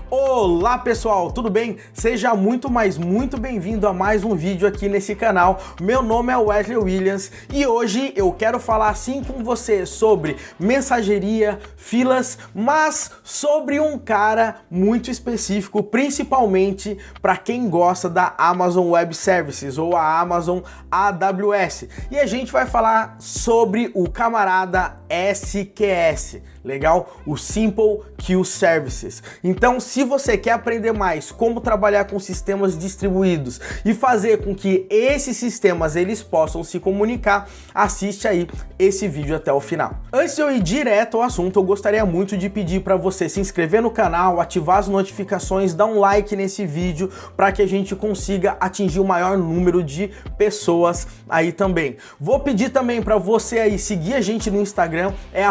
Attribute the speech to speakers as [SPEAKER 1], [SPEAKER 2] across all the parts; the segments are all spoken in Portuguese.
[SPEAKER 1] Olá pessoal, tudo bem? Seja muito bem-vindo a mais um vídeo aqui nesse canal. Meu nome é Wesley Williams e hoje eu quero falar assim com você sobre mensageria, filas, mas sobre um cara muito específico, principalmente para quem gosta da Amazon Web Services ou a Amazon AWS. E a gente vai falar sobre o camarada SQS, legal? O Simple Queue Services. Então, se você quer aprender mais como trabalhar com sistemas distribuídos e fazer com que esses sistemas eles possam se comunicar, assiste aí esse vídeo até o final. Antes de eu ir direto ao assunto, eu gostaria muito de pedir para você se inscrever no canal, ativar as notificações, dar um like nesse vídeo para que a gente consiga atingir o maior número de pessoas aí também. Vou pedir também para você aí seguir a gente no Instagram, é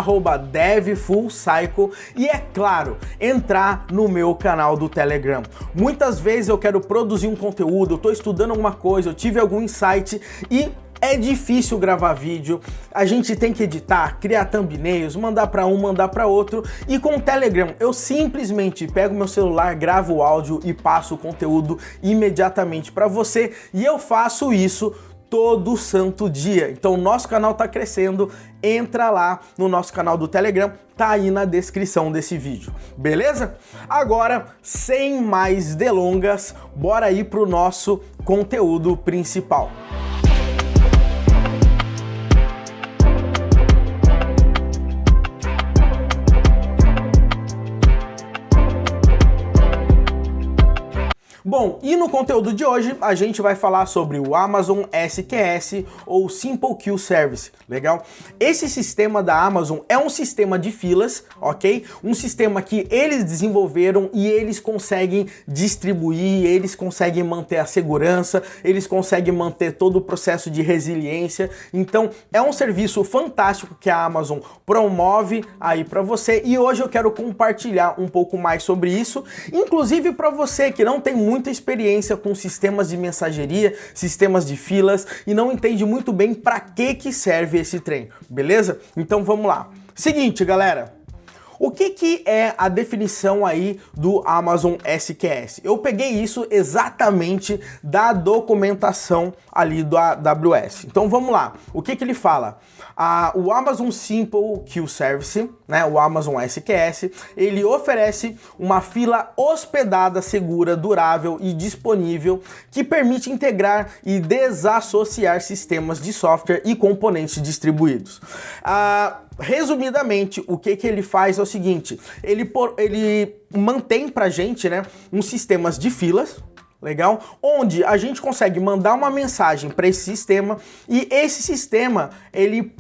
[SPEAKER 1] @devfullcycle, e é claro, entrar no meu canal do Telegram. Muitas vezes eu quero produzir um conteúdo, eu tô estudando alguma coisa, eu tive algum insight e é difícil gravar vídeo, a gente tem que editar, criar thumbnails, mandar para um, mandar para outro, e com o Telegram eu simplesmente pego meu celular, gravo o áudio e passo o conteúdo imediatamente para você, e eu faço isso todo santo dia. Então o nosso canal tá crescendo, entra lá no nosso canal do Telegram, tá aí na descrição desse vídeo, beleza? Agora, sem mais delongas, bora ir pro nosso conteúdo principal. Bom, e no conteúdo de hoje a gente vai falar sobre o Amazon SQS ou Simple Queue Service, legal? Esse sistema da Amazon é um sistema de filas, ok? Um sistema que eles desenvolveram e eles conseguem distribuir, eles conseguem manter a segurança, eles conseguem manter todo o processo de resiliência. Então é um serviço fantástico que a Amazon promove aí para você, e hoje eu quero compartilhar um pouco mais sobre isso, inclusive para você que não tem muita experiência com sistemas de mensageria, sistemas de filas e não entende muito bem para que serve esse trem, beleza? Então vamos lá. Seguinte, galera, o que é a definição aí do Amazon SQS? Eu peguei isso exatamente da documentação ali do AWS. Então vamos lá. O que ele fala? O Amazon Simple Queue Service, né, o Amazon SQS, ele oferece uma fila hospedada, segura, durável e disponível que permite integrar e desassociar sistemas de software e componentes distribuídos. Resumidamente, o que ele faz é o seguinte, ele mantém pra gente, né, uns sistemas de filas, legal? Onde a gente consegue mandar uma mensagem para esse sistema e esse sistema, ele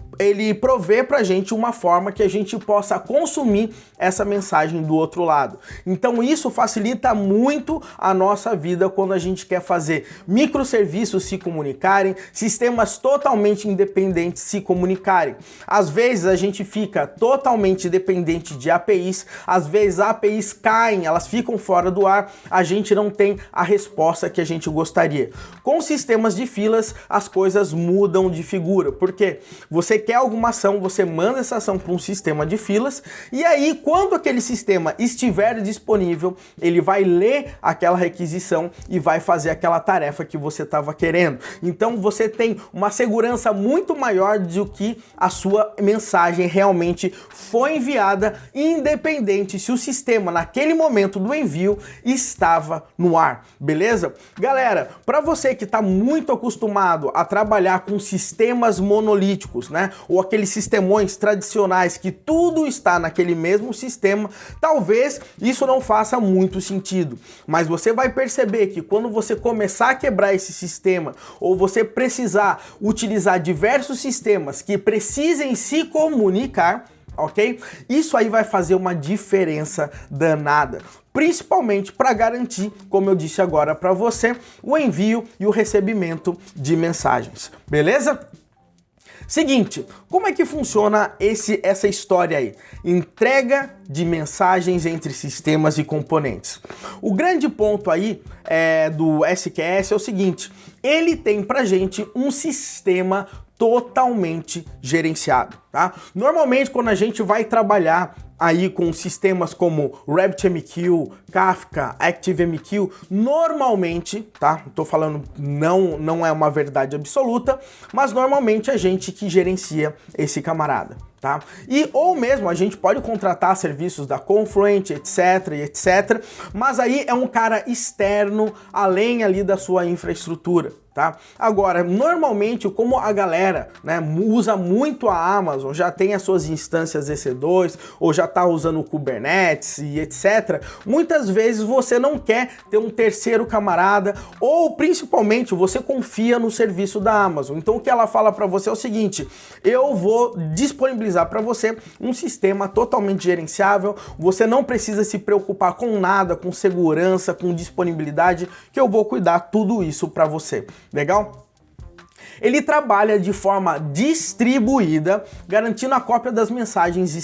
[SPEAKER 1] provê pra gente uma forma que a gente possa consumir essa mensagem do outro lado. Então isso facilita muito a nossa vida quando a gente quer fazer microserviços se comunicarem, sistemas totalmente independentes se comunicarem. Às vezes a gente fica totalmente dependente de APIs, às vezes as APIs caem, elas ficam fora do ar, a gente não tem a resposta que a gente gostaria. Com sistemas de filas, as coisas mudam de figura, porque você quer alguma ação, você manda essa ação para um sistema de filas, e aí quando aquele sistema estiver disponível, ele vai ler aquela requisição e vai fazer aquela tarefa que você estava querendo. Então você tem uma segurança muito maior do que a sua mensagem realmente foi enviada, independente se o sistema naquele momento do envio estava no ar, beleza? Galera, para você que está muito acostumado a trabalhar com sistemas monolíticos, né? Ou aqueles sistemões tradicionais que tudo está naquele mesmo sistema, talvez isso não faça muito sentido. Mas você vai perceber que quando você começar a quebrar esse sistema, ou você precisar utilizar diversos sistemas que precisem se comunicar, ok? Isso aí vai fazer uma diferença danada, principalmente para garantir, como eu disse agora para você, o envio e o recebimento de mensagens, beleza? Seguinte, como é que funciona essa história aí? Entrega de mensagens entre sistemas e componentes. O grande ponto aí do SQS é o seguinte, ele tem pra gente um sistema totalmente gerenciado, tá? Normalmente quando a gente vai trabalhar aí com sistemas como RabbitMQ, Kafka, ActiveMQ, normalmente, tá? Tô falando, não é uma verdade absoluta, mas normalmente é gente que gerencia esse camarada, tá? Ou mesmo a gente pode contratar serviços da Confluent, etc, mas aí é um cara externo, além ali da sua infraestrutura, tá? Agora, normalmente, como a galera, né, usa muito a Amazon, já tem as suas instâncias EC2, ou já tá usando o Kubernetes e etc, muitas vezes você não quer ter um terceiro camarada, ou principalmente você confia no serviço da Amazon. Então o que ela fala para você é o seguinte, eu vou disponibilizar para você um sistema totalmente gerenciável, você não precisa se preocupar com nada, com segurança, com disponibilidade, que eu vou cuidar tudo isso para você. Legal? Ele trabalha de forma distribuída, garantindo a cópia das mensagens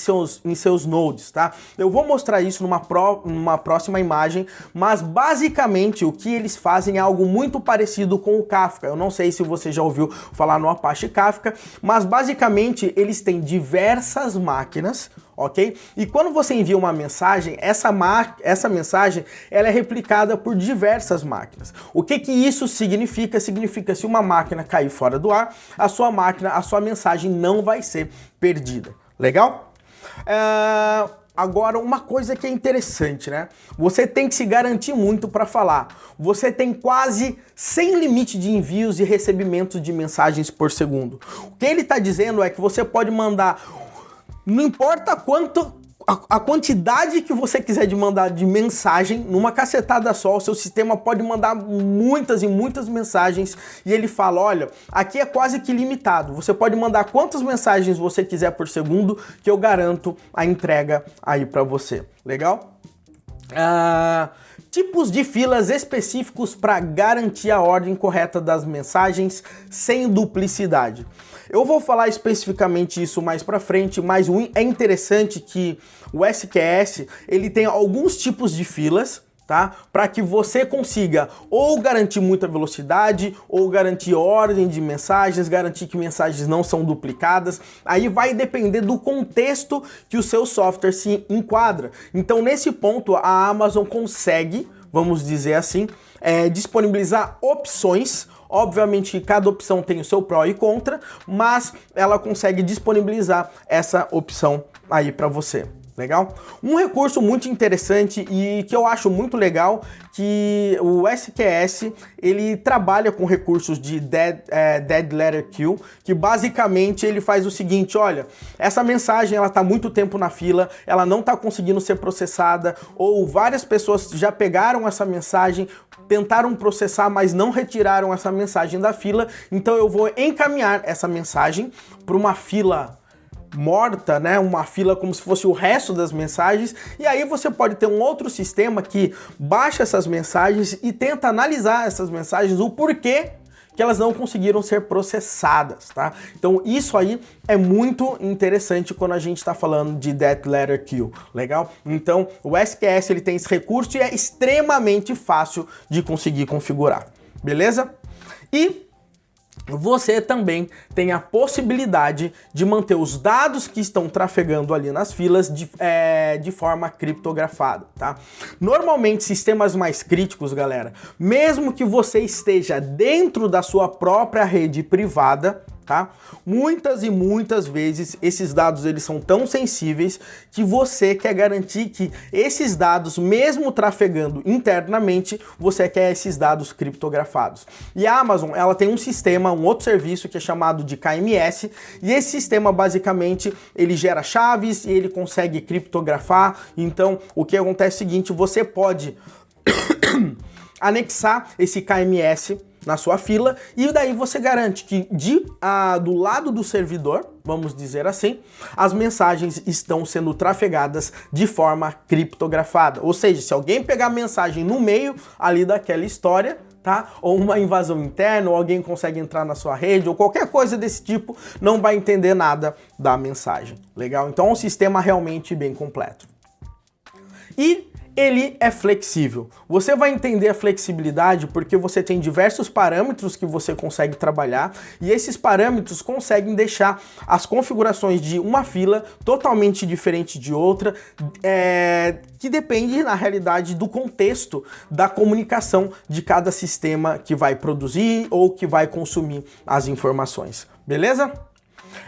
[SPEAKER 1] em seus nodes, tá? Eu vou mostrar isso numa próxima imagem, mas basicamente o que eles fazem é algo muito parecido com o Kafka. Eu não sei se você já ouviu falar no Apache Kafka, mas basicamente eles têm diversas máquinas, ok? E quando você envia uma mensagem, essa mensagem ela é replicada por diversas máquinas. O que isso significa? Significa se uma máquina cair fora do ar, a sua mensagem não vai ser perdida. Legal? Agora, uma coisa que é interessante, né? Você tem que se garantir muito para falar. Você tem quase 100 limite de envios e recebimentos de mensagens por segundo. O que ele está dizendo é que você pode mandar, não importa quanto, a quantidade que você quiser de mandar de mensagem, numa cacetada só, o seu sistema pode mandar muitas e muitas mensagens, e ele fala, olha, aqui é quase que limitado, você pode mandar quantas mensagens você quiser por segundo, que eu garanto a entrega aí para você. Legal? Tipos de filas específicos para garantir a ordem correta das mensagens sem duplicidade. Eu vou falar especificamente isso mais para frente, mas é interessante que o SQS ele tem alguns tipos de filas, tá? Para que você consiga ou garantir muita velocidade, ou garantir ordem de mensagens, garantir que mensagens não são duplicadas. Aí vai depender do contexto que o seu software se enquadra. Então, nesse ponto, a Amazon consegue, vamos dizer assim, disponibilizar opções. Obviamente que cada opção tem o seu pró e contra, mas ela consegue disponibilizar essa opção aí para você. Legal? Um recurso muito interessante e que eu acho muito legal, que o SQS ele trabalha com recursos de Dead Letter Queue, que basicamente ele faz o seguinte, olha, essa mensagem ela está muito tempo na fila, ela não está conseguindo ser processada, ou várias pessoas já pegaram essa mensagem, tentaram processar, mas não retiraram essa mensagem da fila, então eu vou encaminhar essa mensagem para uma fila morta, né? Uma fila como se fosse o resto das mensagens, e aí você pode ter um outro sistema que baixa essas mensagens e tenta analisar essas mensagens, o porquê que elas não conseguiram ser processadas, tá? Então isso aí é muito interessante quando a gente está falando de Dead Letter Queue, legal? Então o SQS ele tem esse recurso e é extremamente fácil de conseguir configurar, beleza? E você também tem a possibilidade de manter os dados que estão trafegando ali nas filas de forma criptografada, tá? Normalmente, sistemas mais críticos, galera, mesmo que você esteja dentro da sua própria rede privada, tá? Muitas e muitas vezes esses dados eles são tão sensíveis que você quer garantir que esses dados, mesmo trafegando internamente, você quer esses dados criptografados. E a Amazon, ela tem um sistema, um outro serviço que é chamado de KMS, e esse sistema basicamente ele gera chaves e ele consegue criptografar. Então, o que acontece é o seguinte, você pode anexar esse KMS na sua fila, e daí você garante que do lado do servidor, vamos dizer assim, as mensagens estão sendo trafegadas de forma criptografada. Ou seja, se alguém pegar a mensagem no meio ali daquela história, tá? Ou uma invasão interna, ou alguém consegue entrar na sua rede, ou qualquer coisa desse tipo, não vai entender nada da mensagem. Legal? Então é um sistema realmente bem completo. E ele é flexível. Você vai entender a flexibilidade porque você tem diversos parâmetros que você consegue trabalhar e esses parâmetros conseguem deixar as configurações de uma fila totalmente diferente de outra, que depende, na realidade, do contexto da comunicação de cada sistema que vai produzir ou que vai consumir as informações. Beleza?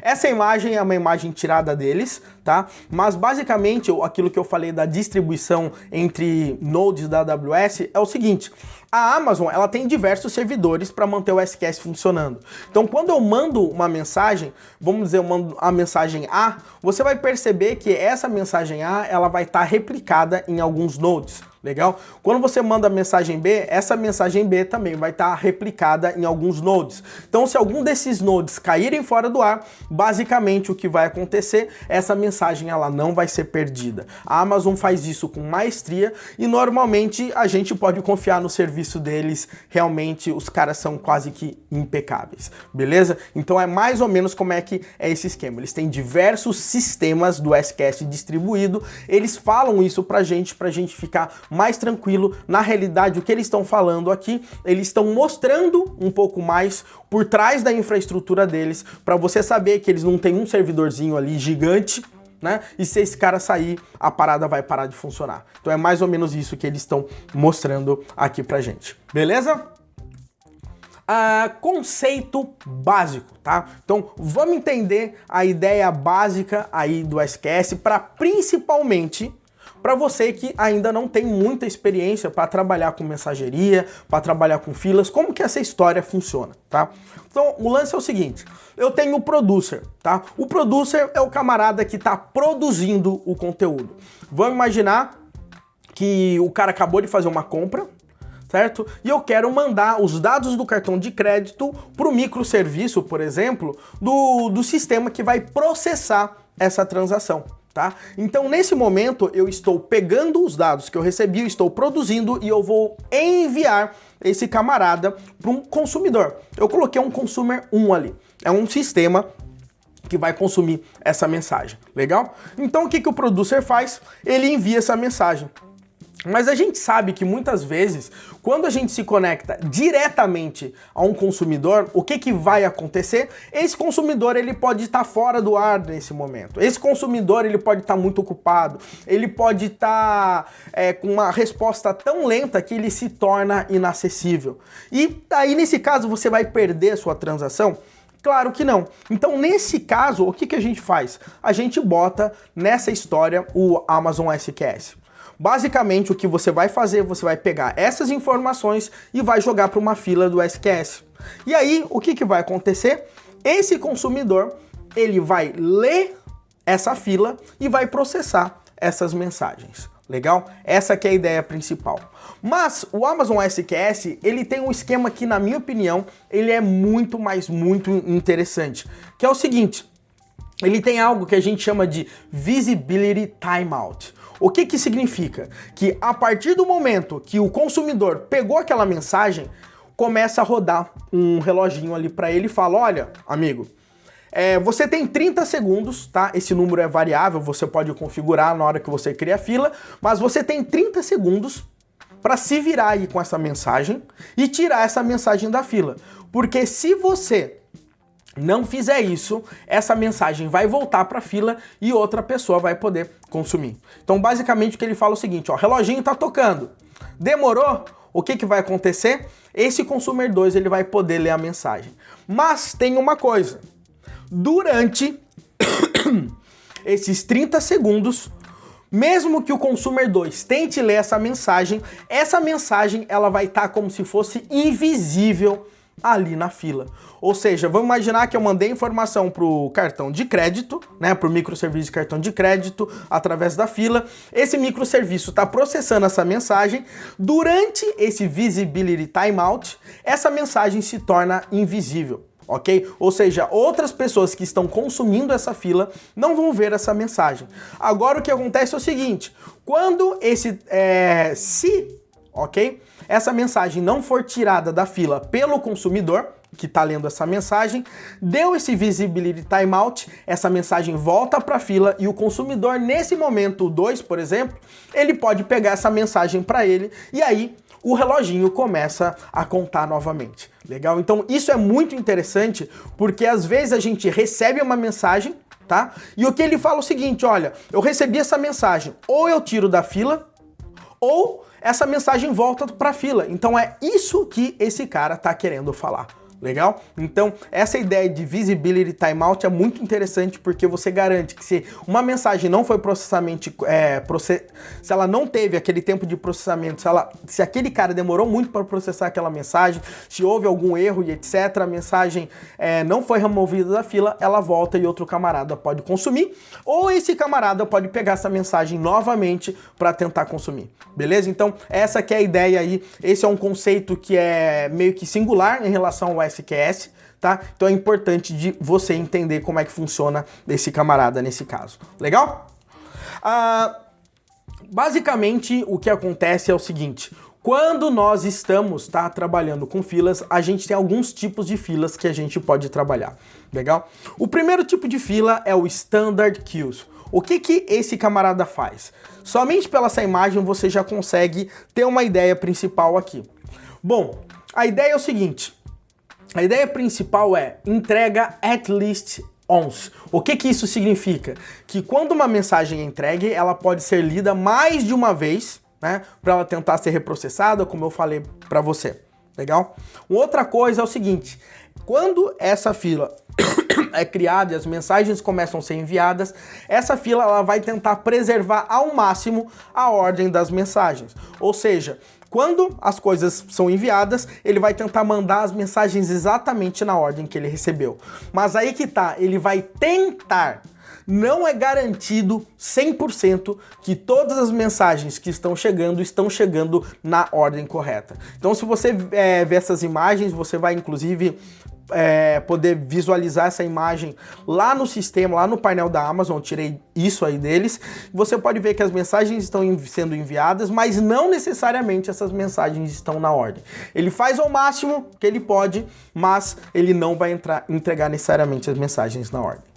[SPEAKER 1] Essa imagem é uma imagem tirada deles, tá? Mas basicamente aquilo que eu falei da distribuição entre nodes da AWS é o seguinte: a Amazon, ela tem diversos servidores para manter o SQS funcionando. Então, quando eu mando uma mensagem, vamos dizer, eu mando a mensagem A, você vai perceber que essa mensagem A, ela vai estar replicada em alguns nodes. Legal? Quando você manda a mensagem B, essa mensagem B também vai estar replicada em alguns nodes. Então, se algum desses nodes caírem fora do ar, basicamente o que vai acontecer, essa mensagem ela não vai ser perdida. A Amazon faz isso com maestria e normalmente a gente pode confiar no serviço deles, realmente os caras são quase que impecáveis, beleza? Então é mais ou menos como é que é esse esquema. Eles têm diversos sistemas do SQS distribuído, eles falam isso pra gente ficar mais tranquilo. Na realidade, o que eles estão falando aqui, eles estão mostrando um pouco mais por trás da infraestrutura deles, para você saber que eles não têm um servidorzinho ali gigante, né? E se esse cara sair, a parada vai parar de funcionar. Então é mais ou menos isso que eles estão mostrando aqui pra gente. Beleza? Conceito básico, tá? Então vamos entender a ideia básica aí do SQS para principalmente para você que ainda não tem muita experiência para trabalhar com mensageria, para trabalhar com filas, como que essa história funciona, tá? Então, o lance é o seguinte, eu tenho o producer, tá? O producer é o camarada que está produzindo o conteúdo. Vamos imaginar que o cara acabou de fazer uma compra, certo? E eu quero mandar os dados do cartão de crédito para o microserviço, por exemplo, do sistema que vai processar essa transação. Tá? Então, nesse momento, eu estou pegando os dados que eu recebi, eu estou produzindo e eu vou enviar esse camarada para um consumidor. Eu coloquei um consumer 1 ali. É um sistema que vai consumir essa mensagem. Legal? Então, o que o producer faz? Ele envia essa mensagem. Mas a gente sabe que muitas vezes, quando a gente se conecta diretamente a um consumidor, o que vai acontecer? Esse consumidor ele pode estar fora do ar nesse momento. Esse consumidor ele pode estar muito ocupado, ele pode estar com uma resposta tão lenta que ele se torna inacessível. E aí nesse caso você vai perder a sua transação? Claro que não. Então, nesse caso, o que a gente faz? A gente bota nessa história o Amazon SQS. Basicamente, o que você vai fazer, você vai pegar essas informações e vai jogar para uma fila do SQS. E aí, o que vai acontecer? Esse consumidor, ele vai ler essa fila e vai processar essas mensagens. Legal? Essa que é a ideia principal. Mas o Amazon SQS, ele tem um esquema que, na minha opinião, ele é muito interessante, que é o seguinte, ele tem algo que a gente chama de Visibility Timeout. O que significa? Que a partir do momento que o consumidor pegou aquela mensagem, começa a rodar um reloginho ali para ele e fala, olha, amigo, você tem 30 segundos, tá? Esse número é variável, você pode configurar na hora que você cria a fila, mas você tem 30 segundos para se virar aí com essa mensagem e tirar essa mensagem da fila. Porque se você não fizer isso, essa mensagem vai voltar para a fila e outra pessoa vai poder consumir. Então, basicamente, o que ele fala é o seguinte, ó, reloginho tá tocando. Demorou? O que vai acontecer? Esse consumer 2, ele vai poder ler a mensagem. Mas tem uma coisa. Durante esses 30 segundos, mesmo que o consumer 2 tente ler essa mensagem ela vai estar como se fosse invisível ali na fila. Ou seja, vamos imaginar que eu mandei informação para o cartão de crédito, né, para o microserviço de cartão de crédito através da fila. Esse microserviço está processando essa mensagem. Durante esse Visibility Timeout, essa mensagem se torna invisível. Ok? Ou seja, outras pessoas que estão consumindo essa fila não vão ver essa mensagem. Agora o que acontece é o seguinte, quando essa mensagem não for tirada da fila pelo consumidor, que está lendo essa mensagem, deu esse visibility timeout, essa mensagem volta para a fila e o consumidor, nesse momento, o 2, por exemplo, ele pode pegar essa mensagem para ele e aí o reloginho começa a contar novamente. Legal? Então isso é muito interessante porque às vezes a gente recebe uma mensagem, tá? E o que ele fala é o seguinte, olha, eu recebi essa mensagem, ou eu tiro da fila, ou essa mensagem volta para a fila. Então é isso que esse cara tá querendo falar. Legal? Então, essa ideia de visibility timeout é muito interessante porque você garante que se uma mensagem não foi se ela não teve aquele tempo de processamento, se aquele cara demorou muito para processar aquela mensagem, se houve algum erro e etc, a mensagem não foi removida da fila, ela volta e outro camarada pode consumir, ou esse camarada pode pegar essa mensagem novamente para tentar consumir. Beleza? Então, essa que é a ideia aí. Esse é um conceito que é meio que singular em relação ao SQS, tá? Então é importante de você entender como é que funciona esse camarada nesse caso. Legal? Basicamente, o que acontece é o seguinte. Quando nós estamos trabalhando com filas, a gente tem alguns tipos de filas que a gente pode trabalhar. Legal? O primeiro tipo de fila é o Standard Queues. O que esse camarada faz? Somente pela essa imagem você já consegue ter uma ideia principal aqui. Bom, a ideia é o seguinte. A ideia principal é entrega at least once. O que isso significa? Que quando uma mensagem é entregue, ela pode ser lida mais de uma vez, né? Para ela tentar ser reprocessada, como eu falei para você. Legal? Outra coisa é o seguinte. Quando essa fila é criada e as mensagens começam a ser enviadas, essa fila ela vai tentar preservar ao máximo a ordem das mensagens. Ou seja, quando as coisas são enviadas, ele vai tentar mandar as mensagens exatamente na ordem que ele recebeu. Mas aí que tá, ele vai tentar. Não é garantido 100% que todas as mensagens que estão chegando na ordem correta. Então, se você ver essas imagens, você vai inclusive poder visualizar essa imagem lá no sistema, lá no painel da Amazon. Eu tirei isso aí deles. Você pode ver que as mensagens estão sendo enviadas, mas não necessariamente essas mensagens estão na ordem. Ele faz ao máximo que ele pode, mas ele não vai entregar necessariamente as mensagens na ordem.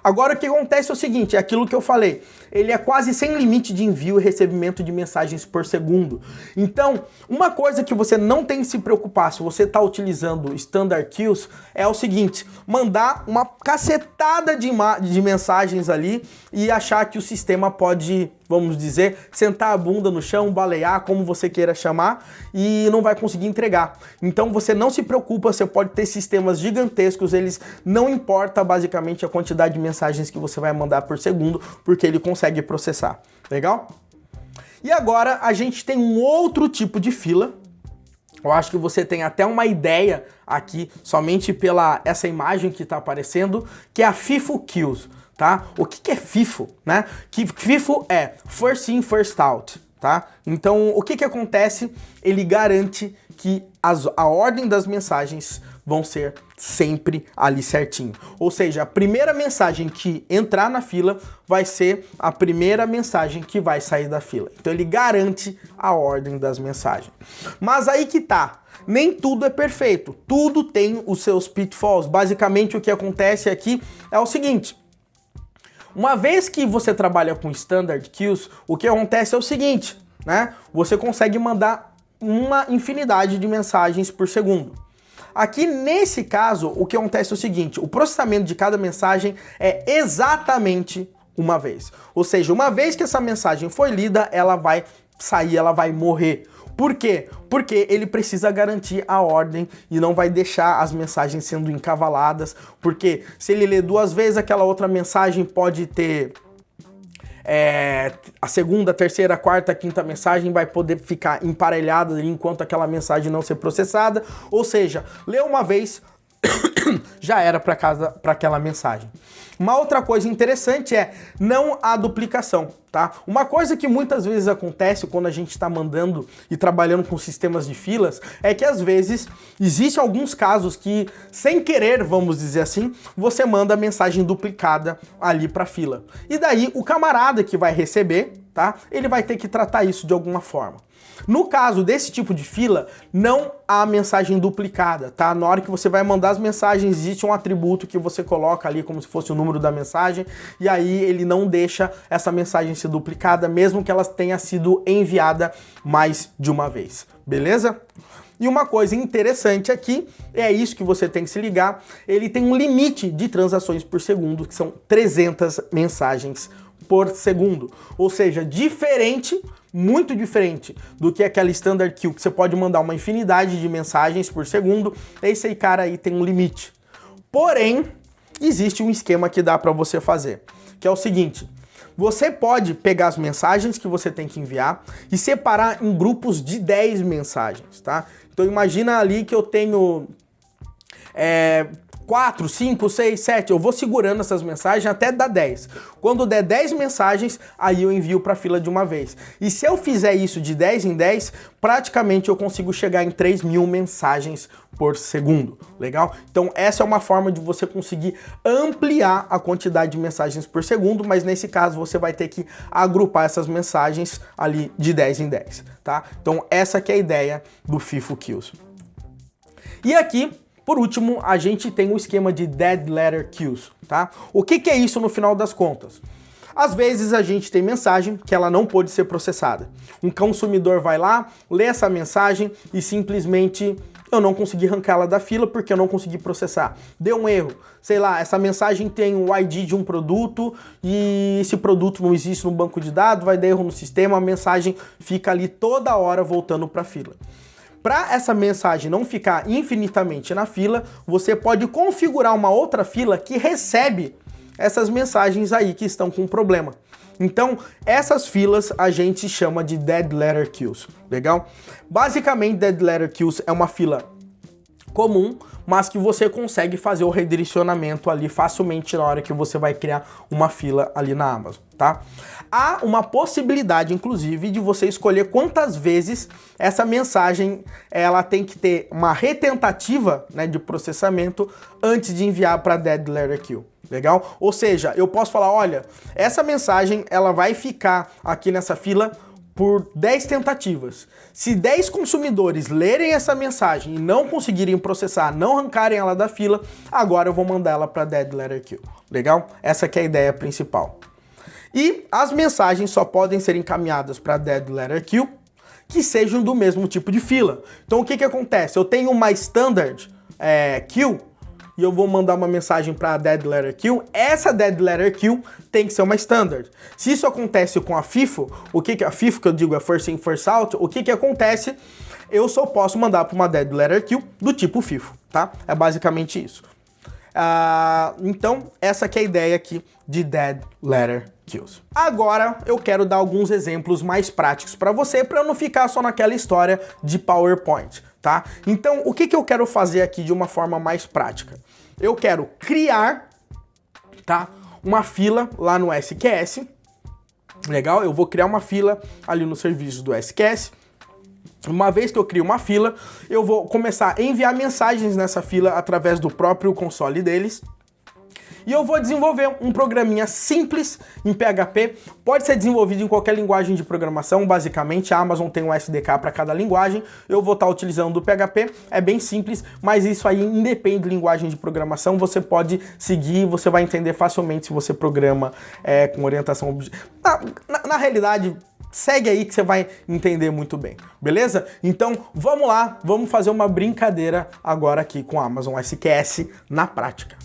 [SPEAKER 1] Agora o que acontece é o seguinte, é aquilo que eu falei, ele é quase sem limite de envio e recebimento de mensagens por segundo. Então, uma coisa que você não tem que se preocupar se você está utilizando Standard Queues é o seguinte, mandar uma cacetada de mensagens ali e achar que o sistema pode, vamos dizer, sentar a bunda no chão, balear, como você queira chamar, e não vai conseguir entregar. Então você não se preocupa, você pode ter sistemas gigantescos, eles não importa basicamente a quantidade de mensagens que você vai mandar por segundo, porque ele consegue processar. Legal? E agora a gente tem um outro tipo de fila. Eu acho que você tem até uma ideia aqui, somente pela essa imagem que está aparecendo, que é a FIFO Queues. Tá? O que é FIFO, né? Que FIFO é First In, First Out, tá? Então, o que acontece? Ele garante que a ordem das mensagens vão ser sempre ali certinho. Ou seja, a primeira mensagem que entrar na fila vai ser a primeira mensagem que vai sair da fila. Então, ele garante a ordem das mensagens. Mas aí que tá. Nem tudo é perfeito. Tudo tem os seus pitfalls. Basicamente, o que acontece aqui é o seguinte. Uma vez que você trabalha com Standard Queues, o que acontece é o seguinte, né? Você consegue mandar uma infinidade de mensagens por segundo. Aqui nesse caso, o que acontece é o seguinte, o processamento de cada mensagem é exatamente uma vez. Ou seja, uma vez que essa mensagem foi lida, ela vai sair, ela vai morrer. Por quê? Porque ele precisa garantir a ordem e não vai deixar as mensagens sendo encavaladas, porque se ele ler duas vezes, aquela outra mensagem pode ter a segunda, terceira, quarta, quinta mensagem vai poder ficar emparelhada enquanto aquela mensagem não ser processada, ou seja, leu uma vez, já era para aquela mensagem. Uma outra coisa interessante é não há duplicação, tá? Uma coisa que muitas vezes acontece quando a gente está mandando e trabalhando com sistemas de filas é que às vezes existem alguns casos que, sem querer, vamos dizer assim, você manda a mensagem duplicada ali para a fila. E daí o camarada que vai receber, tá? Ele vai ter que tratar isso de alguma forma. No caso desse tipo de fila, não há mensagem duplicada, tá? Na hora que você vai mandar as mensagens, existe um atributo que você coloca ali como se fosse o número da mensagem, e aí ele não deixa essa mensagem ser duplicada, mesmo que ela tenha sido enviada mais de uma vez, beleza? E uma coisa interessante aqui, é isso que você tem que se ligar, ele tem um limite de transações por segundo, que são 300 mensagens por segundo. Ou seja, diferente, muito diferente do que aquela standard queue, que você pode mandar uma infinidade de mensagens por segundo, esse aí, cara, aí tem um limite. Porém, existe um esquema que dá para você fazer, que é o seguinte: você pode pegar as mensagens que você tem que enviar e separar em grupos de 10 mensagens, tá? Então imagina ali que eu tenho 4, 5, 6, 7, eu vou segurando essas mensagens até dar 10. Quando der 10 mensagens, aí eu envio para a fila de uma vez. E se eu fizer isso de 10 em 10, praticamente eu consigo chegar em 3.000 mensagens por segundo, legal? Então essa é uma forma de você conseguir ampliar a quantidade de mensagens por segundo, mas nesse caso você vai ter que agrupar essas mensagens ali de 10 em 10, tá? Então essa que é a ideia do FIFO Queues. E aqui, por último, a gente tem o esquema de Dead Letter Queues, tá? O que é isso no final das contas? Às vezes a gente tem mensagem que ela não pode ser processada. Um consumidor vai lá, lê essa mensagem e simplesmente eu não consegui arrancá-la da fila porque eu não consegui processar. Deu um erro. Sei lá, essa mensagem tem o ID de um produto e esse produto não existe no banco de dados, vai dar erro no sistema, a mensagem fica ali toda hora voltando para a fila. Para essa mensagem não ficar infinitamente na fila, você pode configurar uma outra fila que recebe essas mensagens aí que estão com problema. Então, essas filas a gente chama de Dead Letter Queues, legal? Basicamente, Dead Letter Queues é uma fila comum, mas que você consegue fazer o redirecionamento ali facilmente na hora que você vai criar uma fila ali na Amazon, tá? Há uma possibilidade, inclusive, de você escolher quantas vezes essa mensagem ela tem que ter uma retentativa, né, de processamento antes de enviar para Dead Letter Queue. Legal? Ou seja, eu posso falar, olha, essa mensagem ela vai ficar aqui nessa fila por 10 tentativas. Se 10 consumidores lerem essa mensagem e não conseguirem processar, não arrancarem ela da fila, agora eu vou mandar ela para Dead Letter Queue. Legal? Essa que é a ideia principal. E as mensagens só podem ser encaminhadas para Dead Letter Queue que sejam do mesmo tipo de fila. Então o que acontece? Eu tenho uma standard queue e eu vou mandar uma mensagem para a Dead Letter Queue, essa Dead Letter Queue tem que ser uma standard. Se isso acontece com a FIFO, a FIFO que eu digo é First In, First Out, o que acontece? Eu só posso mandar para uma Dead Letter Queue do tipo FIFO, tá? É basicamente isso. Então, essa que é a ideia aqui de Dead Letter Queues. Agora, eu quero dar alguns exemplos mais práticos para você, para não ficar só naquela história de PowerPoint, tá? Então, o que eu quero fazer aqui de uma forma mais prática? Eu quero criar, tá, uma fila lá no SQS, legal? Eu vou criar uma fila ali no serviço do SQS. Uma vez que eu crio uma fila, eu vou começar a enviar mensagens nessa fila através do próprio console deles. E eu vou desenvolver um programinha simples em PHP, pode ser desenvolvido em qualquer linguagem de programação, basicamente a Amazon tem um SDK para cada linguagem, eu vou estar utilizando o PHP, é bem simples, mas isso aí independe de linguagem de programação, você pode seguir, você vai entender facilmente se você programa com orientação objetiva. Na realidade, segue aí que você vai entender muito bem, beleza? Então vamos lá, vamos fazer uma brincadeira agora aqui com a Amazon SQS na prática.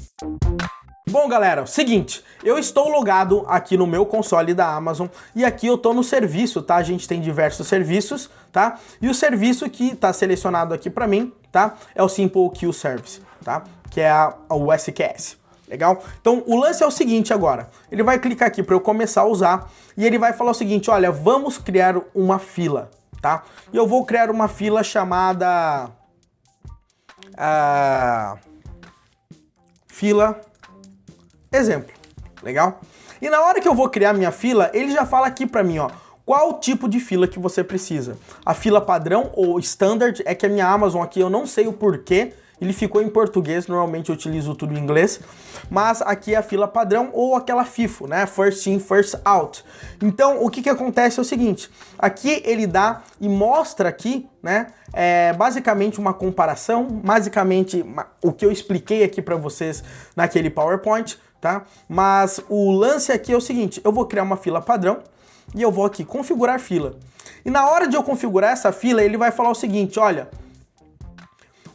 [SPEAKER 1] Bom, galera, seguinte, eu estou logado aqui no meu console da Amazon e aqui eu tô no serviço, tá? A gente tem diversos serviços, tá? E o serviço que tá selecionado aqui para mim, tá? É o Simple Queue Service, tá? Que é o SQS, legal? Então, o lance é o seguinte agora, ele vai clicar aqui para eu começar a usar e ele vai falar o seguinte, olha, vamos criar uma fila, tá? E eu vou criar uma fila chamada fila exemplo, legal? E na hora que eu vou criar minha fila, ele já fala aqui pra mim, ó, qual tipo de fila que você precisa. A fila padrão ou standard é que a minha Amazon aqui, eu não sei o porquê Ele ficou em português, normalmente eu utilizo tudo em inglês, mas aqui é a fila padrão ou aquela FIFO, né? First in, first out. Então, o que acontece é o seguinte, aqui ele dá e mostra aqui, né? Basicamente uma comparação, basicamente o que eu expliquei aqui para vocês naquele PowerPoint, tá? Mas o lance aqui é o seguinte, eu vou criar uma fila padrão e eu vou aqui configurar fila. E na hora de eu configurar essa fila, ele vai falar o seguinte, olha,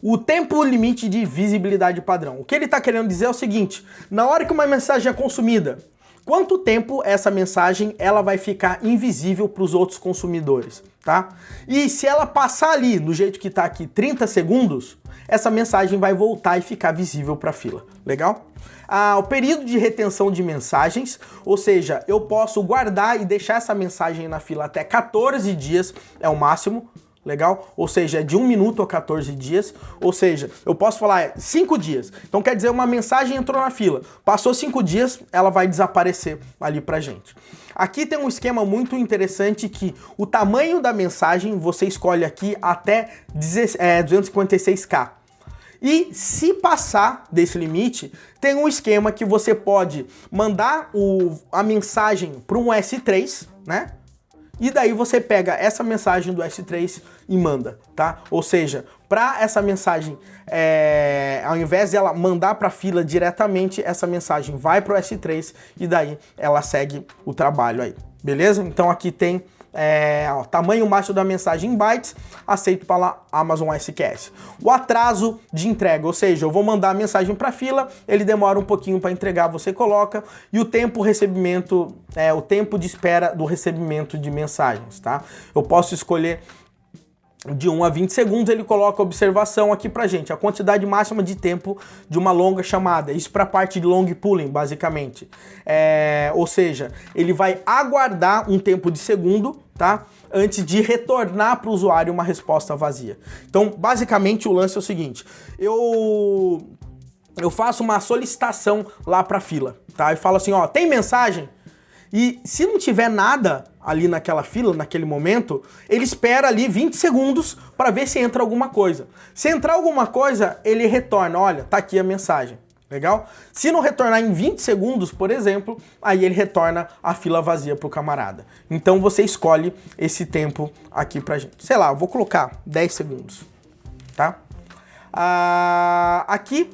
[SPEAKER 1] o tempo limite de visibilidade padrão. O que ele está querendo dizer é o seguinte, na hora que uma mensagem é consumida, quanto tempo essa mensagem ela vai ficar invisível para os outros consumidores, tá? E se ela passar ali, do jeito que está aqui, 30 segundos, essa mensagem vai voltar e ficar visível para a fila, legal? O período de retenção de mensagens, ou seja, eu posso guardar e deixar essa mensagem na fila até 14 dias, é o máximo, legal? Ou seja, de 1 minuto a 14 dias, ou seja, eu posso falar 5 dias. Então quer dizer, uma mensagem entrou na fila, passou 5 dias, ela vai desaparecer ali pra gente. Aqui tem um esquema muito interessante que o tamanho da mensagem você escolhe aqui até 256K. E se passar desse limite, tem um esquema que você pode mandar a mensagem para um S3, né? E daí você pega essa mensagem do S3 e manda, tá? Ou seja, para essa mensagem, ao invés de ela mandar para a fila diretamente, essa mensagem vai para o S3 e daí ela segue o trabalho aí, beleza? Então aqui tem tamanho máximo da mensagem em bytes, aceito para Amazon SQS. O atraso de entrega, ou seja, eu vou mandar a mensagem para a fila, ele demora um pouquinho para entregar, você coloca, e o tempo recebimento, o tempo de espera do recebimento de mensagens, tá? Eu posso escolher de 1 a 20 segundos, ele coloca a observação aqui pra gente, a quantidade máxima de tempo de uma longa chamada, isso para a parte de long pooling, basicamente. Ou seja, ele vai aguardar um tempo de segundo, tá? Antes de retornar para o usuário uma resposta vazia. Então, basicamente, o lance é o seguinte, eu faço uma solicitação lá para a fila, tá? Eu falo assim, ó, tem mensagem? E se não tiver nada ali naquela fila, naquele momento, ele espera ali 20 segundos para ver se entra alguma coisa. Se entrar alguma coisa, ele retorna, olha, tá aqui a mensagem, legal? Se não retornar em 20 segundos, por exemplo, aí ele retorna a fila vazia pro camarada. Então você escolhe esse tempo aqui pra gente. Sei lá, eu vou colocar 10 segundos, tá? Aqui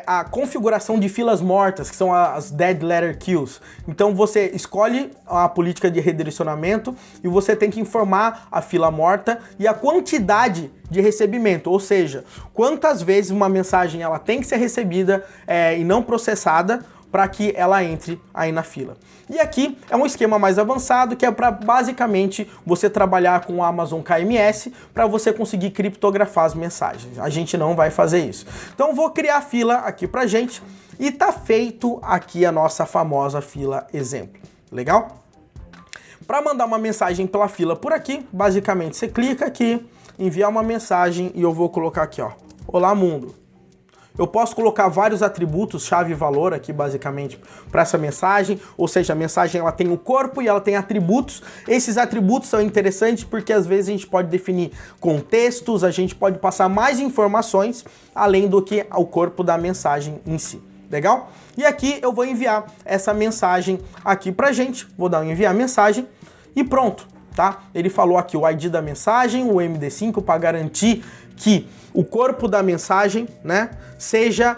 [SPEAKER 1] a configuração de filas mortas, que são as Dead Letter Queues. Então você escolhe a política de redirecionamento e você tem que informar a fila morta e a quantidade de recebimento, ou seja, quantas vezes uma mensagem ela tem que ser recebida e não processada para que ela entre aí na fila. E aqui é um esquema mais avançado que é para basicamente você trabalhar com o Amazon KMS para você conseguir criptografar as mensagens. A gente não vai fazer isso. Então vou criar a fila aqui pra gente e tá feito aqui a nossa famosa fila exemplo. Legal? Para mandar uma mensagem pela fila por aqui, basicamente você clica aqui, enviar uma mensagem e eu vou colocar aqui, ó, olá mundo. Eu posso colocar vários atributos, chave e valor aqui basicamente para essa mensagem, ou seja, a mensagem ela tem o corpo e ela tem atributos. Esses atributos são interessantes porque às vezes a gente pode definir contextos, a gente pode passar mais informações além do que o corpo da mensagem em si. Legal? E aqui eu vou enviar essa mensagem aqui pra gente, vou dar um enviar mensagem e pronto, tá? Ele falou aqui o ID da mensagem, o MD5 para garantir que o corpo da mensagem, né, seja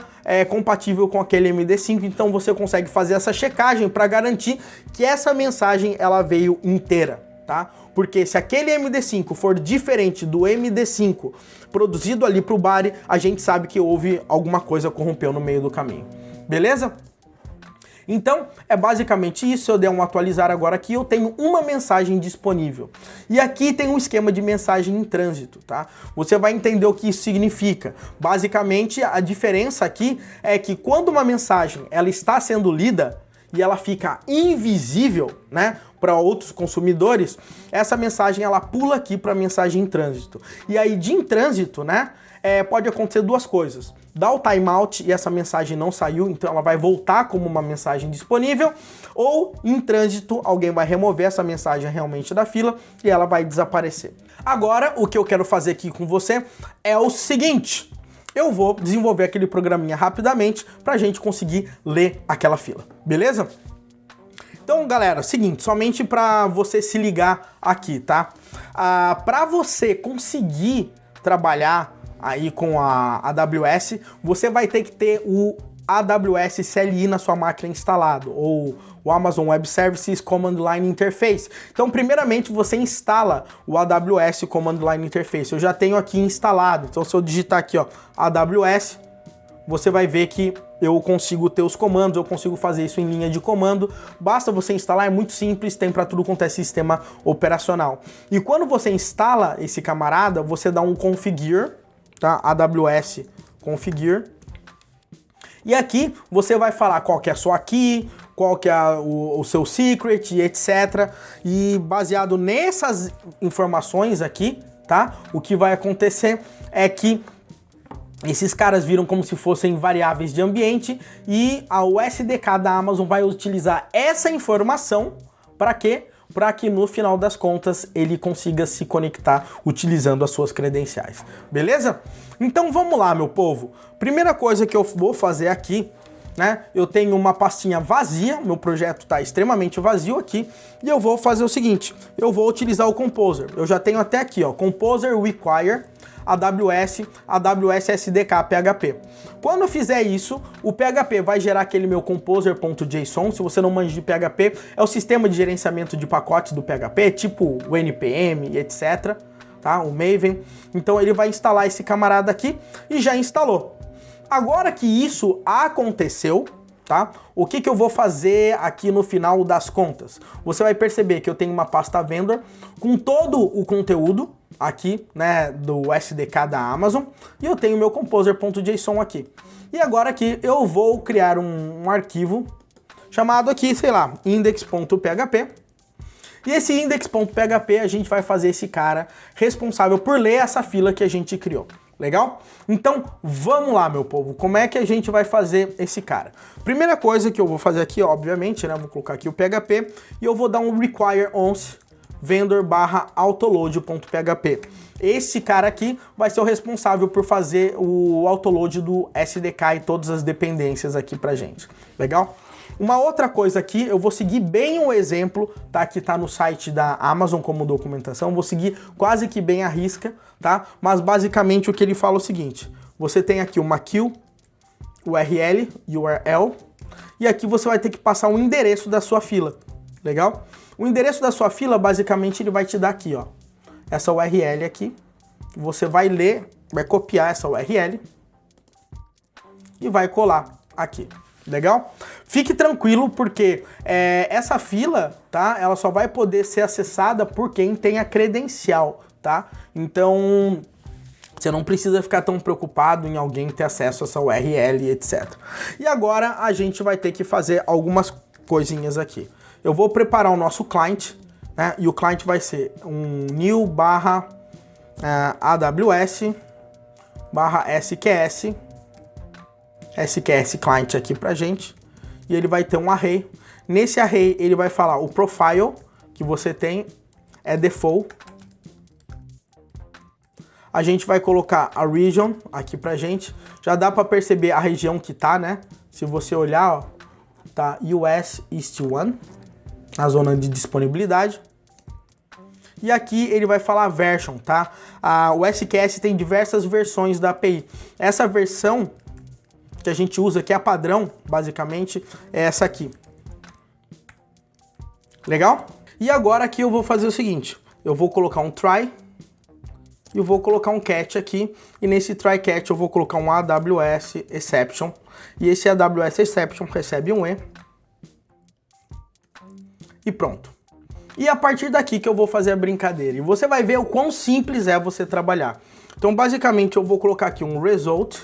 [SPEAKER 1] compatível com aquele MD5, então você consegue fazer essa checagem para garantir que essa mensagem ela veio inteira, tá? Porque se aquele MD5 for diferente do MD5 produzido ali para o body, a gente sabe que houve alguma coisa corrompeu no meio do caminho, beleza? Então, é basicamente isso, eu dei um atualizar agora aqui, eu tenho uma mensagem disponível. E aqui tem um esquema de mensagem em trânsito, tá? Você vai entender o que isso significa. Basicamente, a diferença aqui é que quando uma mensagem ela está sendo lida e ela fica invisível, né, para outros consumidores, essa mensagem ela pula aqui para mensagem em trânsito. E aí de em trânsito, né, pode acontecer duas coisas. Dá o timeout e essa mensagem não saiu, então ela vai voltar como uma mensagem disponível, ou em trânsito alguém vai remover essa mensagem realmente da fila e ela vai desaparecer. Agora, o que eu quero fazer aqui com você é o seguinte. eu vou desenvolver aquele programinha rapidamente para a gente conseguir ler aquela fila, beleza? Então, galera, seguinte, somente para você se ligar aqui, tá? Para você conseguir trabalhar aí com a AWS, você vai ter que ter o AWS CLI na sua máquina instalado, ou o Amazon Web Services Command Line Interface. Então, primeiramente, você instala o AWS Command Line Interface. Eu já tenho aqui instalado, então se eu digitar aqui, ó, AWS, você vai ver que eu consigo ter os comandos, eu consigo fazer isso em linha de comando. Basta você instalar, é muito simples, tem para tudo quanto é sistema operacional. E quando você instala esse camarada, você dá um configure, tá? AWS configure. E aqui você vai falar qual que é a sua key, qual que é o seu secret, etc. E baseado nessas informações aqui, tá? O que vai acontecer é que esses caras viram como se fossem variáveis de ambiente e o SDK da Amazon vai utilizar essa informação para quê? Para que no final das contas ele consiga se conectar utilizando as suas credenciais, beleza? Então vamos lá, meu povo. Primeira coisa que eu vou fazer aqui, né? Eu tenho uma pastinha vazia, meu projeto está extremamente vazio aqui, e eu vou fazer o seguinte, eu vou utilizar o Composer. Eu já tenho até aqui, ó, Composer Require AWS SDK PHP. Quando eu fizer isso, o PHP vai gerar aquele meu composer.json. Se você não manja de PHP, é o sistema de gerenciamento de pacotes do PHP, tipo o NPM, etc, tá? O Maven. Então ele vai instalar esse camarada aqui e já instalou. Agora que isso aconteceu, tá? O que eu vou fazer aqui no final das contas? Você vai perceber que eu tenho uma pasta vendor com todo o conteúdo aqui, né, do SDK da Amazon, e eu tenho meu composer.json aqui. E agora aqui eu vou criar um arquivo chamado aqui, sei lá, index.php. E esse index.php a gente vai fazer esse cara responsável por ler essa fila que a gente criou. Legal? Então, vamos lá, meu povo. Como é que a gente vai fazer esse cara? Primeira coisa que eu vou fazer aqui, obviamente, né? Vou colocar aqui o PHP e eu vou dar um require once vendor/autoload.php. Esse cara aqui vai ser o responsável por fazer o autoload do SDK e todas as dependências aqui pra gente. Legal? Uma outra coisa aqui, eu vou seguir bem o exemplo, tá? Que tá no site da Amazon como documentação, vou seguir quase que bem à risca, tá? Mas basicamente o que ele fala é o seguinte, você tem aqui uma queue, URL, e aqui você vai ter que passar o endereço da sua fila, legal? O endereço da sua fila, basicamente, ele vai te dar aqui, ó, essa URL aqui, você vai ler, vai copiar essa URL e vai colar aqui. Legal? Fique tranquilo porque essa fila, tá? Ela só vai poder ser acessada por quem tem a credencial, tá? Então, você não precisa ficar tão preocupado em alguém ter acesso a essa URL, etc. E agora a gente vai ter que fazer algumas coisinhas aqui. Eu vou preparar o nosso client, né? E o client vai ser um new/AWS/SQS client aqui pra gente, e ele vai ter um array. Nesse array ele vai falar o profile que você tem é default. A gente vai colocar a region aqui pra gente. Já dá pra perceber a região que tá, né? Se você olhar, ó, tá US East 1, na zona de disponibilidade. E aqui ele vai falar version, tá? O SQS tem diversas versões da API. Essa versão que a gente usa, que é a padrão, basicamente, é essa aqui. Legal? E agora aqui eu vou fazer o seguinte, eu vou colocar um try, e eu vou colocar um catch aqui, e nesse try catch eu vou colocar um AWS exception, e esse AWS exception recebe um E, e pronto. E a partir daqui que eu vou fazer a brincadeira, e você vai ver o quão simples é você trabalhar. Então, basicamente, eu vou colocar aqui um result,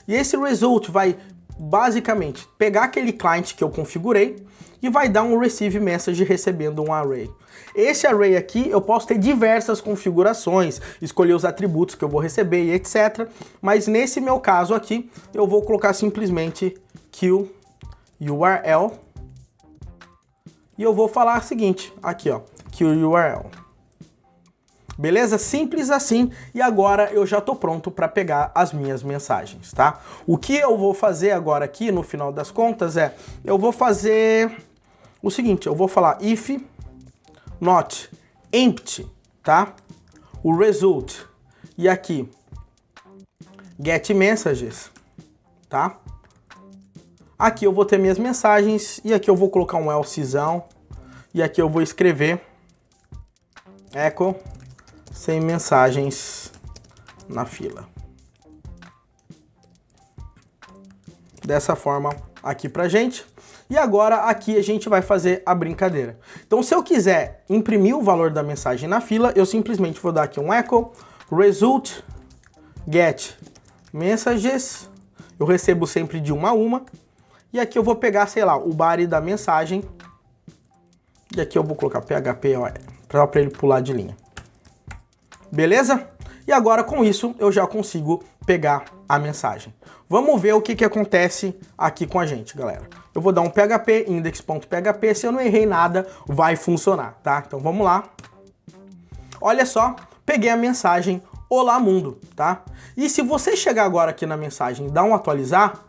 [SPEAKER 1] e esse result vai, basicamente, pegar aquele client que eu configurei e vai dar um receive message recebendo um array. Esse array aqui eu posso ter diversas configurações, escolher os atributos que eu vou receber e etc. Mas nesse meu caso aqui, eu vou colocar simplesmente queue URL. E eu vou falar o seguinte, aqui ó, queue URL. Beleza? Simples assim. E agora eu já tô pronto para pegar as minhas mensagens, tá? O que eu vou fazer agora aqui, no final das contas, eu vou fazer o seguinte, eu vou falar if not empty, tá? O result. E aqui, get messages, tá? Aqui eu vou ter minhas mensagens e aqui eu vou colocar um elsezão. E aqui eu vou escrever echo sem mensagens na fila. Dessa forma aqui pra gente. E agora aqui a gente vai fazer a brincadeira. Então se eu quiser imprimir o valor da mensagem na fila, eu simplesmente vou dar aqui um echo result get messages. Eu recebo sempre de uma a uma. E aqui eu vou pegar, sei lá, o body da mensagem. E aqui eu vou colocar PHP para ele pular de linha. Beleza? E agora com isso eu já consigo pegar a mensagem. Vamos ver o que acontece aqui com a gente, galera. Eu vou dar um PHP, index.php, se eu não errei nada, vai funcionar, tá? Então vamos lá. Olha só, peguei a mensagem Olá Mundo, tá? E se você chegar agora aqui na mensagem e dar um atualizar,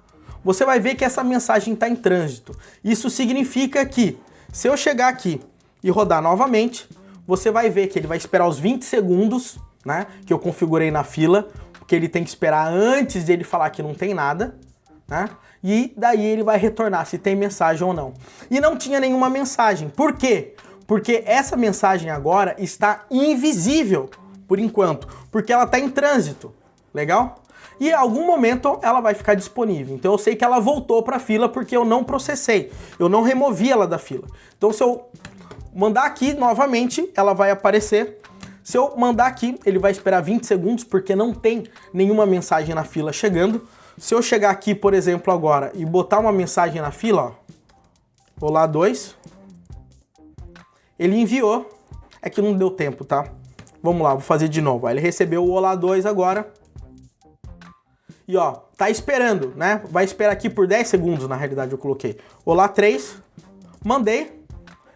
[SPEAKER 1] você vai ver que essa mensagem está em trânsito. Isso significa que se eu chegar aqui e rodar novamente, você vai ver que ele vai esperar os 20 segundos, né, que eu configurei na fila, porque ele tem que esperar antes de ele falar que não tem nada, né? E daí ele vai retornar se tem mensagem ou não. E não tinha nenhuma mensagem. Por quê? Porque essa mensagem agora está invisível por enquanto, porque ela está em trânsito. Legal? E em algum momento ela vai ficar disponível. Então eu sei que ela voltou para a fila porque eu não processei, eu não removi ela da fila. Então se eu mandar aqui novamente, ela vai aparecer. Se eu mandar aqui, ele vai esperar 20 segundos porque não tem nenhuma mensagem na fila chegando. Se eu chegar aqui, por exemplo, agora e botar uma mensagem na fila, ó, Olá 2, ele enviou, é que não deu tempo, tá? Vamos lá, vou fazer de novo. Ele recebeu o Olá 2 agora. E ó, tá esperando, né? Vai esperar aqui por 10 segundos, na realidade eu coloquei. Olá 3, mandei.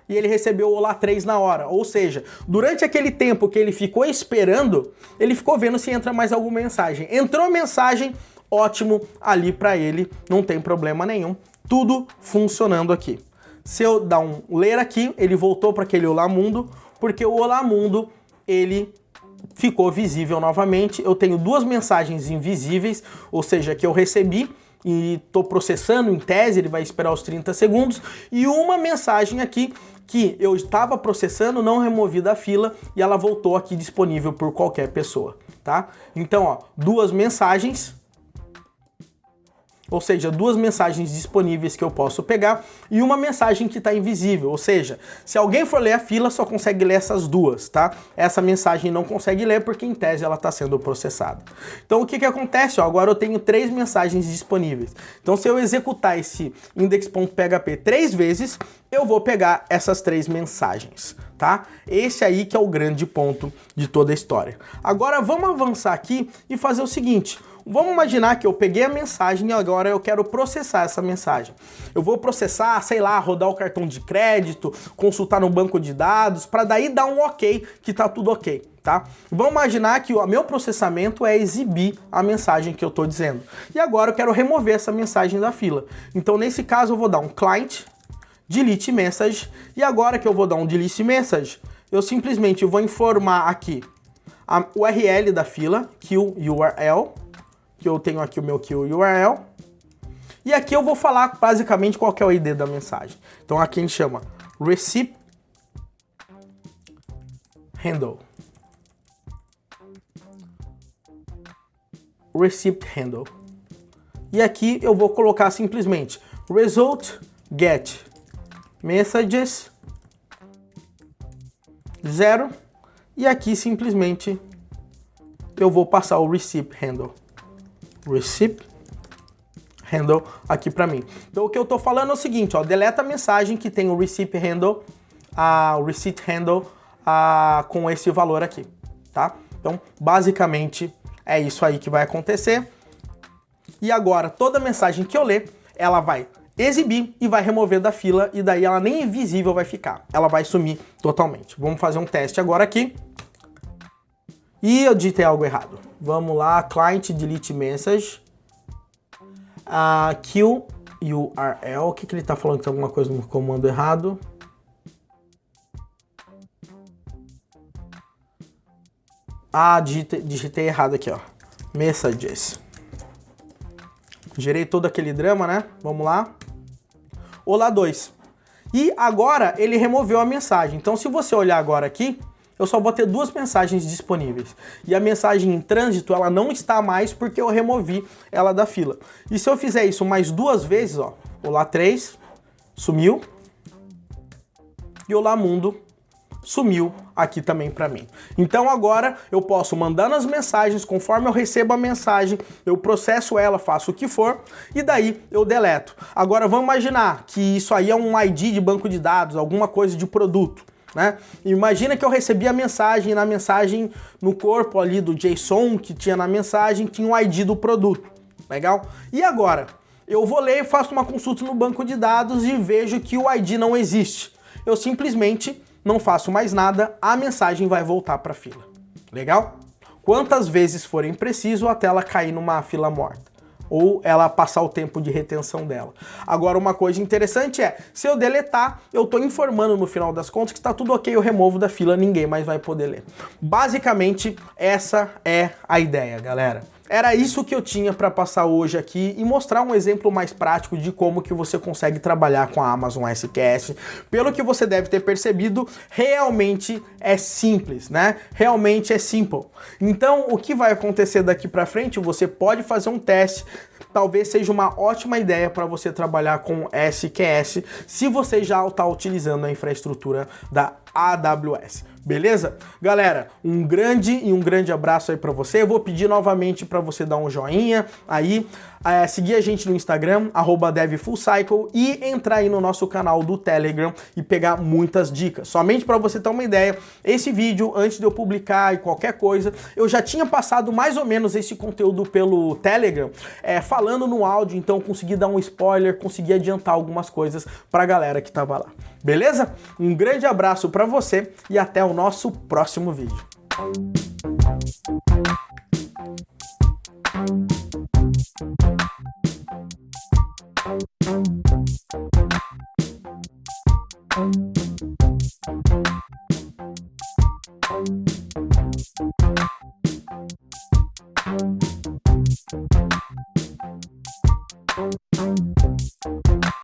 [SPEAKER 1] E ele recebeu o Olá 3 na hora. Ou seja, durante aquele tempo que ele ficou esperando, ele ficou vendo se entra mais alguma mensagem. Entrou mensagem, ótimo, ali para ele, não tem problema nenhum. Tudo funcionando aqui. Se eu dar um ler aqui, ele voltou para aquele Olá Mundo, porque o Olá Mundo, ele ficou visível novamente. Eu tenho duas mensagens invisíveis, ou seja, que eu recebi e estou processando em tese, ele vai esperar os 30 segundos, e uma mensagem aqui que eu estava processando, não removi da fila e ela voltou aqui disponível por qualquer pessoa, tá? Então, ó, duas mensagens, ou seja, duas mensagens disponíveis que eu posso pegar e uma mensagem que está invisível, ou seja, se alguém for ler a fila, só consegue ler essas duas, tá? Essa mensagem não consegue ler porque em tese ela está sendo processada. Então o que acontece? Ó, agora eu tenho 3 mensagens disponíveis. Então se eu executar esse index.php 3 vezes, eu vou pegar essas 3 mensagens, tá? Esse aí que é o grande ponto de toda a história. Agora vamos avançar aqui e fazer o seguinte. Vamos imaginar que eu peguei a mensagem e agora eu quero processar essa mensagem. Eu vou processar, sei lá, rodar o cartão de crédito, consultar no banco de dados, para daí dar um ok, que tá tudo ok, tá? Vamos imaginar que o meu processamento é exibir a mensagem que eu tô dizendo. E agora eu quero remover essa mensagem da fila. Então nesse caso eu vou dar um client, delete message, e agora que eu vou dar um delete message, eu simplesmente vou informar aqui a URL da fila, kill URL, que eu tenho aqui o meu kill URL, e aqui eu vou falar basicamente qual que é o ID da mensagem. Então aqui a gente chama receipt handle. Receipt handle. E aqui eu vou colocar simplesmente result get messages 0, e aqui simplesmente eu vou passar o receipt handle. Receipt handle aqui para mim. Então o que eu tô falando é o seguinte, ó, deleta a mensagem que tem o receipt handle, com esse valor aqui, tá? Então basicamente é isso aí que vai acontecer. E agora toda mensagem que eu ler, ela vai exibir e vai remover da fila, e daí ela nem invisível vai ficar, ela vai sumir totalmente. Vamos fazer um teste agora aqui. E eu digitei algo errado. Vamos lá, client delete message. Kill URL. O que ele tá falando que tem alguma coisa no comando errado? Digitei errado aqui, ó. Messages. Gerei todo aquele drama, né? Vamos lá. Olá 2. E agora ele removeu a mensagem. Então se você olhar agora aqui, eu só vou ter 2 mensagens disponíveis. E a mensagem em trânsito, ela não está mais porque eu removi ela da fila. E se eu fizer isso mais 2 vezes, ó. Olá 3, sumiu. E olá mundo, sumiu aqui também para mim. Então agora eu posso mandar as mensagens, conforme eu recebo a mensagem, eu processo ela, faço o que for, e daí eu deleto. Agora vamos imaginar que isso aí é um ID de banco de dados, alguma coisa de produto, né? Imagina que eu recebi a mensagem, e na mensagem, no corpo ali do JSON que tinha na mensagem, tinha um ID do produto. Legal? E agora? Eu vou ler, faço uma consulta no banco de dados e vejo que o ID não existe. Eu simplesmente não faço mais nada, a mensagem vai voltar para a fila. Legal? Quantas vezes forem preciso até ela cair numa fila morta, ou ela passar o tempo de retenção dela. Agora, uma coisa interessante é, se eu deletar, eu estou informando no final das contas que está tudo ok, eu removo da fila, ninguém mais vai poder ler. Basicamente, essa é a ideia, galera. Era isso que eu tinha para passar hoje aqui e mostrar um exemplo mais prático de como que você consegue trabalhar com a Amazon SQS. Pelo que você deve ter percebido, realmente é simples, né? Realmente é simple. Então, o que vai acontecer daqui para frente? Você pode fazer um teste. Talvez seja uma ótima ideia para você trabalhar com SQS se você já está utilizando a infraestrutura da AWS. Beleza? Galera, um grande abraço aí para você. Eu vou pedir novamente para você dar um joinha aí, seguir a gente no Instagram, @devfullcycle, e entrar aí no nosso canal do Telegram e pegar muitas dicas. Somente para você ter uma ideia, esse vídeo, antes de eu publicar e qualquer coisa, eu já tinha passado mais ou menos esse conteúdo pelo Telegram, falando no áudio, então consegui dar um spoiler, consegui adiantar algumas coisas pra galera que tava lá. Beleza? Um grande abraço para você e até o nosso próximo vídeo.